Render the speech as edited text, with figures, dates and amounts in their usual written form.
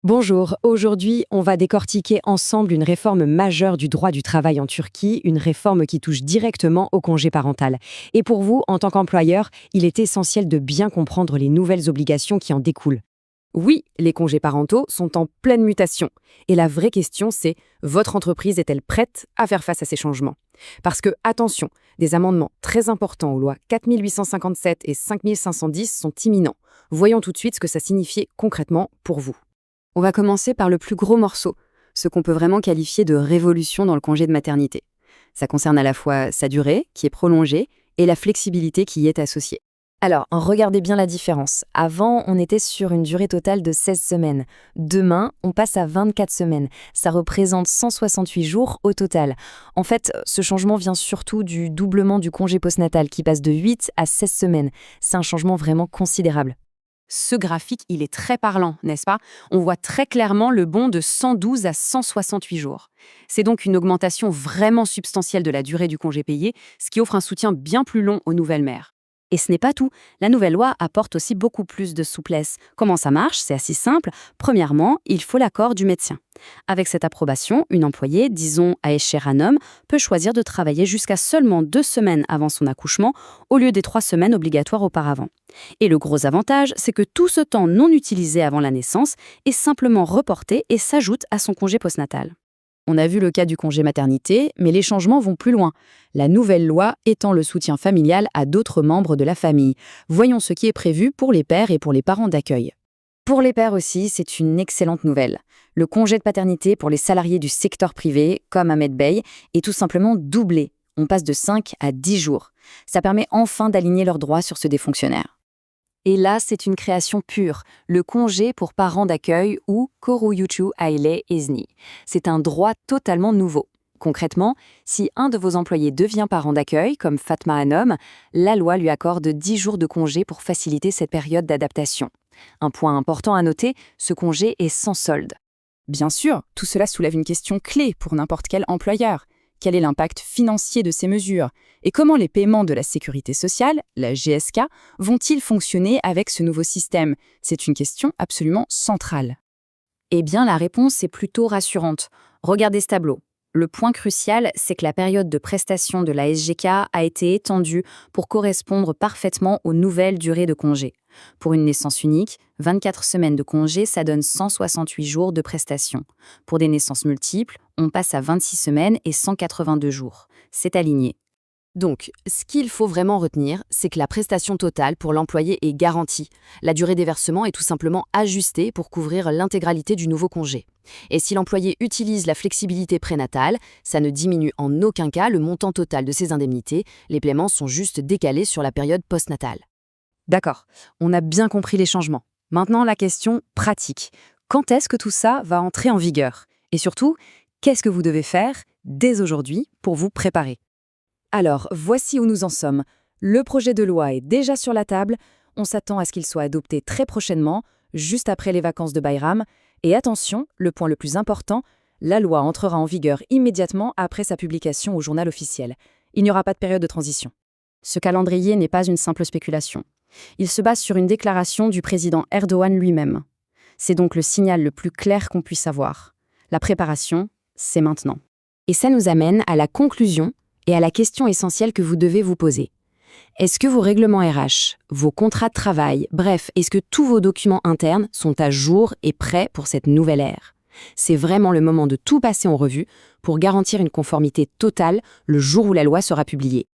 Bonjour, aujourd'hui on va décortiquer ensemble une réforme majeure du droit du travail en Turquie, une réforme qui touche directement au congé parental. Et pour vous, en tant qu'employeur, il est essentiel de bien comprendre les nouvelles obligations qui en découlent. Oui, les congés parentaux sont en pleine mutation. Et la vraie question c'est, votre entreprise est-elle prête à faire face à ces changements? Parce que, attention, des amendements très importants aux lois 4857 et 5510 sont imminents. Voyons tout de suite ce que ça signifiait concrètement pour vous. On va commencer par le plus gros morceau, ce qu'on peut vraiment qualifier de révolution dans le congé de maternité. Ça concerne à la fois sa durée, qui est prolongée, et la flexibilité qui y est associée. Alors, regardez bien la différence. Avant, on était sur une durée totale de 16 semaines. Demain, on passe à 24 semaines. Ça représente 168 jours au total. En fait, ce changement vient surtout du doublement du congé postnatal qui passe de 8 à 16 semaines. C'est un changement vraiment considérable. Ce graphique, il est très parlant, n'est-ce pas? On voit très clairement le bond de 112 à 168 jours. C'est donc une augmentation vraiment substantielle de la durée du congé payé, ce qui offre un soutien bien plus long aux nouvelles mères. Et ce n'est pas tout. La nouvelle loi apporte aussi beaucoup plus de souplesse. Comment ça marche? C'est assez simple. Premièrement, il faut l'accord du médecin. Avec cette approbation, une employée, disons Aesher Hanum, peut choisir de travailler jusqu'à seulement 2 semaines avant son accouchement, au lieu des 3 semaines obligatoires auparavant. Et le gros avantage, c'est que tout ce temps non utilisé avant la naissance est simplement reporté et s'ajoute à son congé postnatal. On a vu le cas du congé maternité, mais les changements vont plus loin. La nouvelle loi étend le soutien familial à d'autres membres de la famille. Voyons ce qui est prévu pour les pères et pour les parents d'accueil. Pour les pères aussi, c'est une excellente nouvelle. Le congé de paternité pour les salariés du secteur privé, comme Ahmed Bey, est tout simplement doublé. On passe de 5 à 10 jours. Ça permet enfin d'aligner leurs droits sur ceux des fonctionnaires. Et là, c'est une création pure, le congé pour parents d'accueil ou Koruyucu Aile Izni. C'est un droit totalement nouveau. Concrètement, si un de vos employés devient parent d'accueil, comme Fatma Hanum, la loi lui accorde 10 jours de congé pour faciliter cette période d'adaptation. Un point important à noter, ce congé est sans solde. Bien sûr, tout cela soulève une question clé pour n'importe quel employeur. Quel est l'impact financier de ces mesures? Et comment les paiements de la sécurité sociale, la GSK, vont-ils fonctionner avec ce nouveau système? C'est une question absolument centrale. Eh bien, la réponse est plutôt rassurante. Regardez ce tableau. Le point crucial, c'est que la période de prestation de la SGK a été étendue pour correspondre parfaitement aux nouvelles durées de congé. Pour une naissance unique, 24 semaines de congé, ça donne 168 jours de prestation. Pour des naissances multiples, on passe à 26 semaines et 182 jours. C'est aligné. Donc, ce qu'il faut vraiment retenir, c'est que la prestation totale pour l'employé est garantie. La durée des versements est tout simplement ajustée pour couvrir l'intégralité du nouveau congé. Et si l'employé utilise la flexibilité prénatale, ça ne diminue en aucun cas le montant total de ses indemnités, les paiements sont juste décalés sur la période postnatale. D'accord, on a bien compris les changements. Maintenant, la question pratique. Quand est-ce que tout ça va entrer en vigueur? Et surtout, qu'est-ce que vous devez faire dès aujourd'hui pour vous préparer? Alors, voici où nous en sommes. Le projet de loi est déjà sur la table. On s'attend à ce qu'il soit adopté très prochainement, juste après les vacances de Bayram. Et attention, le point le plus important, la loi entrera en vigueur immédiatement après sa publication au journal officiel. Il n'y aura pas de période de transition. Ce calendrier n'est pas une simple spéculation. Il se base sur une déclaration du président Erdogan lui-même. C'est donc le signal le plus clair qu'on puisse avoir. La préparation, c'est maintenant. Et ça nous amène à la conclusion et à la question essentielle que vous devez vous poser. Est-ce que vos règlements RH, vos contrats de travail, bref, est-ce que tous vos documents internes sont à jour et prêts pour cette nouvelle ère? C'est vraiment le moment de tout passer en revue pour garantir une conformité totale le jour où la loi sera publiée.